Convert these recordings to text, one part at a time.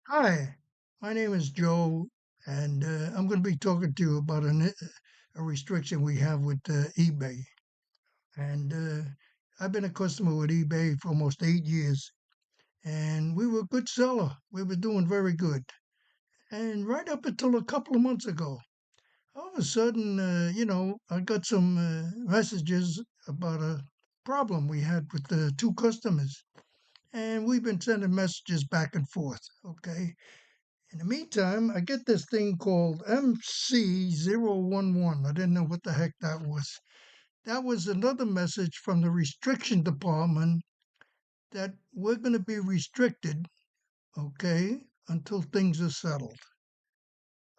Hi, my name is Joe, and I'm going to be talking to you about a restriction we have with eBay. And I've been a customer with eBay for almost 8 years, and we were a good seller. We were doing very good. And right up until a couple of months ago, all of a sudden, I got some messages about a problem we had with the two customers. And we've been sending messages back and forth, okay? In the meantime, I get this thing called MC011. I didn't know what the heck that was. That was another message from the restriction department that we're going to be restricted, okay, until things are settled.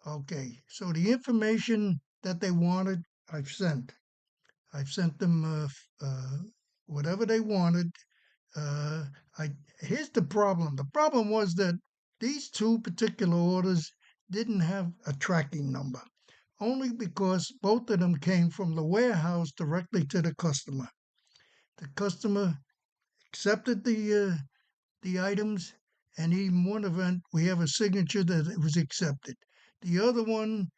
Okay, so the information that they wanted, I've sent. I've sent them whatever they wanted. Uh, I Here's the problem. The problem was that these two particular orders didn't have a tracking number, only because both of them came from the warehouse directly to the customer. The customer accepted the items, and in one event we have a signature that it was accepted. The other one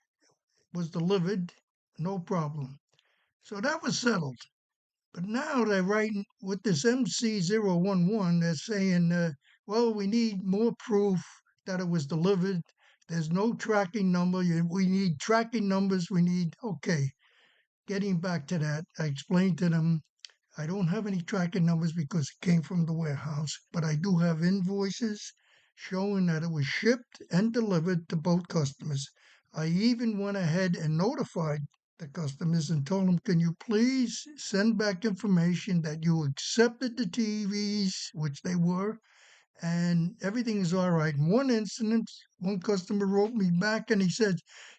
was delivered, no problem. So that was settled. But now they're writing with this MC011, they're saying, well, we need more proof that it was delivered. There's no tracking number. We need tracking numbers. We need, okay, getting back to that, I explained to them I don't have any tracking numbers because it came from the warehouse, but I do have invoices showing that it was shipped and delivered to both customers. I even went ahead and notified the customers and told them, can you please send back information that you accepted the TVs, which they were, and everything is all right. In one instance, one customer wrote me back and he said,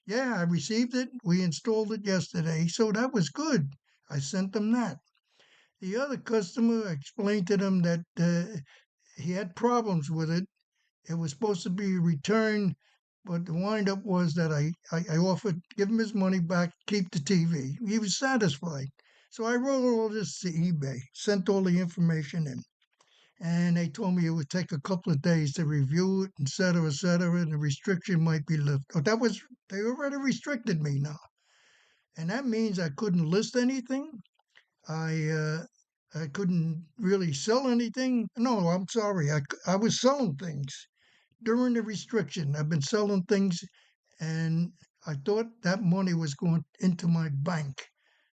yeah, I received it. We installed it yesterday. So that was good. I sent them that. The other customer explained to them that he had problems with it. It was supposed to be returned, but the windup was that I offered to give him his money back, keep the TV. He was satisfied. So I wrote all this to eBay, sent all the information in, and they told me it would take a couple of days to review it, et cetera, and the restriction might be lifted. Oh, they already restricted me now. And that means I couldn't list anything. I I couldn't really sell anything. No, I'm sorry. I was selling things during the restriction. I've been selling things, and I thought that money was going into my bank.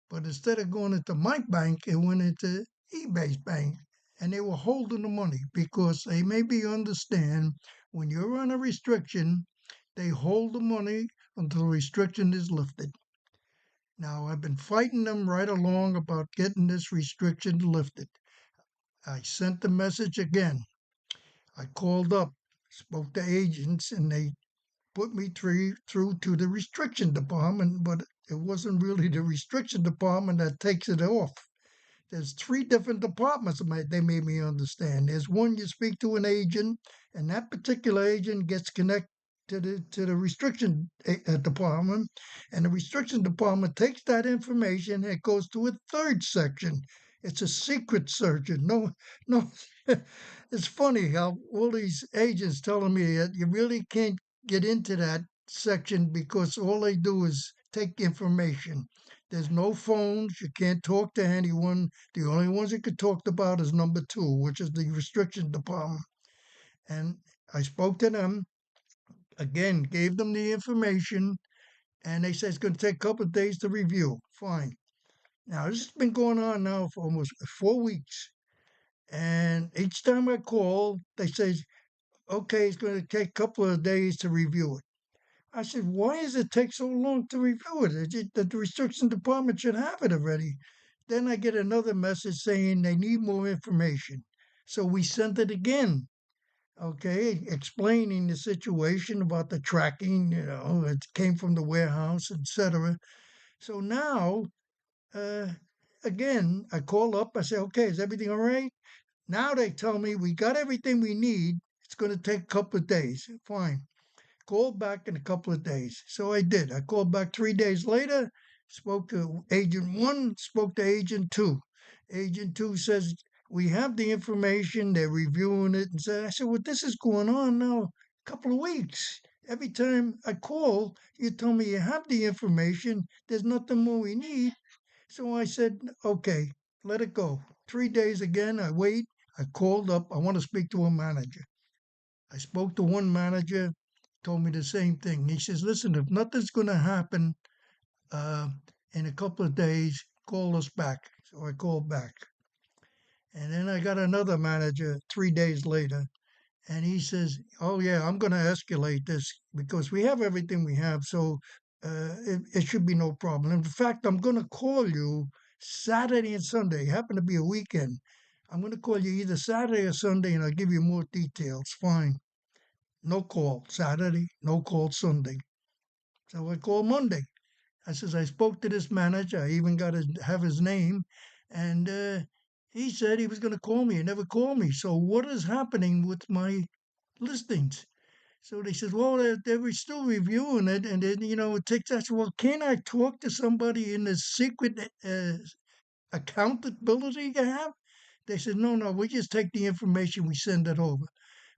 But instead of going into my bank, it went into eBay's bank. And they were holding the money because they maybe understand when you're on a restriction, they hold the money until the restriction is lifted. Now, I've been fighting them right along about getting this restriction lifted. I sent the message again. I called up, spoke to agents, and they put me through to the restriction department, but it wasn't really the restriction department that takes it off. There's three different departments they made me understand. There's one you speak to an agent, and that particular agent gets connected to the restriction department, and the restriction department takes that information and it goes to a third section. It's a secret section. No, no. It's funny how all these agents telling me that you really can't get into that section because all they do is take information. There's no phones. You can't talk to anyone. The only ones you could talk about is number two, which is the restriction department. And I spoke to them again, gave them the information, and they said it's going to take a couple of days to review. Fine. Now, this has been going on now for almost 4 weeks. And each time I call, they say, okay, it's going to take a couple of days to review it. I said, why does it take so long to review it? The restriction department should have it already. Then I get another message saying they need more information. So we sent it again, okay, explaining the situation about the tracking, it came from the warehouse, etc. So now, uh, again, I call up, I say, okay, is everything all right? Now they tell me we got everything we need. It's going to take a couple of days. Fine. Call back in a couple of days. So I did. I called back 3 days later, spoke to agent one, spoke to agent two. Agent two says, we have the information, they're reviewing it. And I said, well, this is going on now. couple of weeks. Every time I call, you tell me you have the information. There's nothing more we need. So I said, okay, let it go. 3 days again, I wait. I called up. I want to speak to a manager. I spoke to one manager, told me the same thing. He says, listen, if nothing's going to happen uh, in a couple of days, call us back. So I called back. And then I got another manager 3 days later. And he says, oh, yeah, I'm going to escalate this because we have everything we have. So it should be no problem. In fact, I'm going to call you Saturday and Sunday. Happen to be a weekend. I'm going to call you either Saturday or Sunday and I'll give you more details. Fine. No call Saturday, no call Sunday. So I called Monday. I says, I spoke to this manager. I even got to have his name. And he said he was going to call me. He never called me. So what is happening with my listings? So they said, well, they were still reviewing it. And then, it takes that. Well, can I talk to somebody in the secret accountability you have? They said, no, no, we just take the information, we send it over.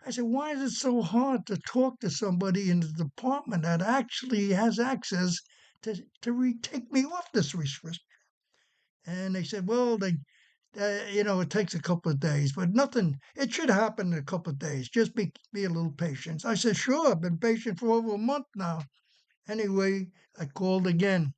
I said, why is it so hard to talk to somebody in the department that actually has access to take me off this restriction? And they said, well, it takes a couple of days, but nothing, it should happen in a couple of days. Just be a little patient. I said, sure, I've been patient for over a month now. Anyway, I called again.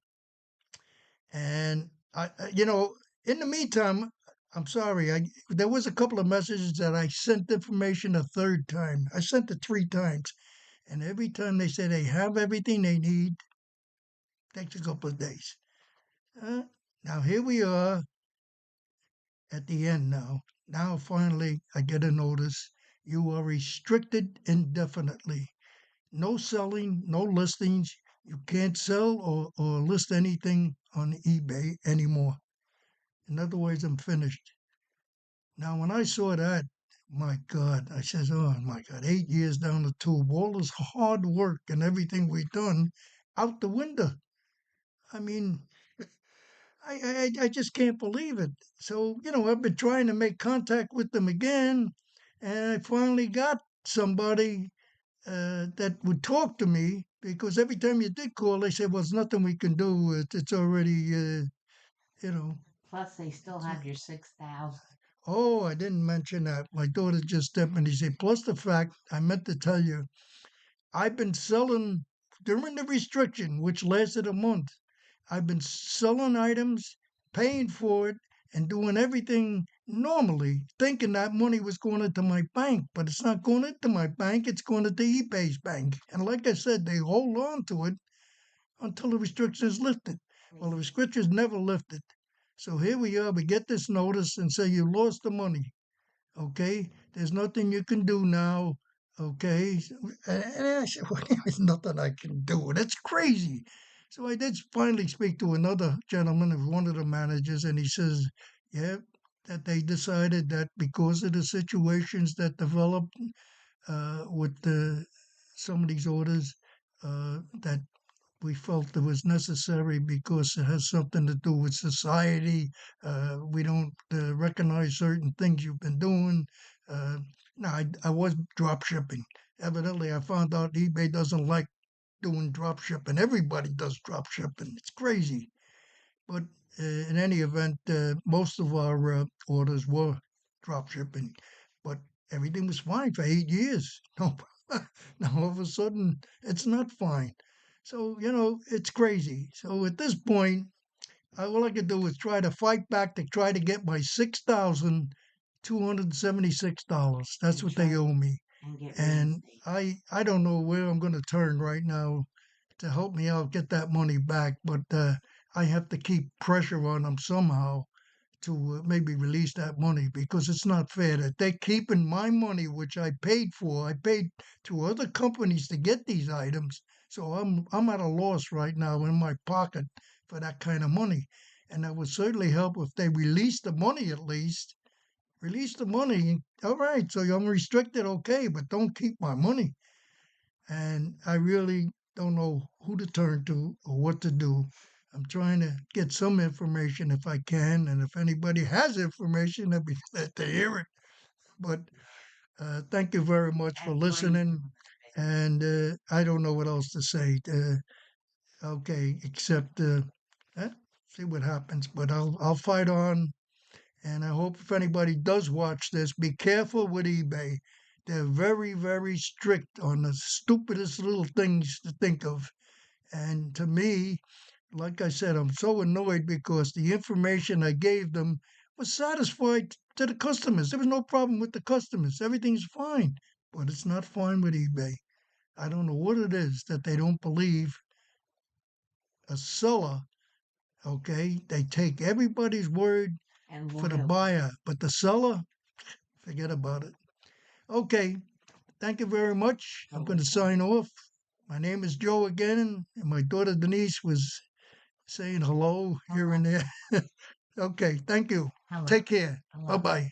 And in the meantime, I'm sorry. There was a couple of messages that I sent information a third time. I sent it 3 times, and every time they say they have everything they need, takes a couple of days. Uh, Now here we are at the end now. Now finally, I get a notice. You are restricted indefinitely. No selling, no listings. You can't sell or list anything on eBay anymore. In other words, I'm finished. Now, when I saw that, my God, I says, oh my God, 8 years down the tube, all this hard work and everything we've done out the window. I mean, I just can't believe it. So, I've been trying to make contact with them again, and I finally got somebody that would talk to me because every time you did call, they said, well, there's nothing we can do. It's already, you know, Plus, they still it's, have your 6,000. oh, I didn't mention that. My daughter just stepped in. He said, plus the fact I meant to tell you, I've been selling during the restriction, which lasted a month. I've been selling items, paying for it, and doing everything normally, thinking that money was going into my bank, but it's not going into my bank. It's going into eBay's bank. And like I said, they hold on to it until the restriction is lifted. Well, the Crazy. restriction is never lifted. So here we are. We get this notice and say you lost the money. Okay, there's nothing you can do now. Okay, and I said, well, there's nothing I can do. That's crazy. So I did finally speak to another gentleman, who's one of the managers, and he says, yeah, that they decided that because of the situations that developed with some of these orders, that we felt it was necessary because it has something to do with society. We don't recognize certain things you've been doing. Uh, now, I was drop shipping. Evidently, I found out eBay doesn't like doing drop shipping. Everybody does drop shipping. It's crazy. But in any event, most of our orders were drop shipping. But everything was fine for 8 years. No, now all of a sudden, it's not fine. So, it's crazy. So at this point, all I could do is try to fight back to try to get my $6,276. That's And what they try owe me. and get And reinstated. I don't know where I'm going to turn right now to help me out get that money back, but I have to keep pressure on them somehow to maybe release that money because it's not fair that they're keeping my money, which I paid for. I paid to other companies to get these items, so I'm at a loss right now in my pocket for that kind of money. And that would certainly help if they release the money at least. Release the money. All right, so I'm restricted, okay, but don't keep my money. And I really don't know who to turn to or what to do. I'm trying to get some information if I can, and if anybody has information, I'd be glad to hear it. But thank you very much for And brave listening, them. and I don't know what else to say. Okay, except see what happens. But I'll fight on, and I hope if anybody does watch this, be careful with eBay. They're very, very strict on the stupidest little things to think of. And to me, like I said, I'm so annoyed because the information I gave them was satisfied to the customers. There was no problem with the customers. Everything's fine, but it's not fine with eBay. I don't know what it is that they don't believe a seller. Okay, they take everybody's word And for the loyalty. buyer, but the seller, forget about it. Okay, thank you very much. I'm going to sign off. My name is Joe again, and my daughter Denise was saying hello here and there. Okay, thank you. Hello. Take care. Hello. Bye bye.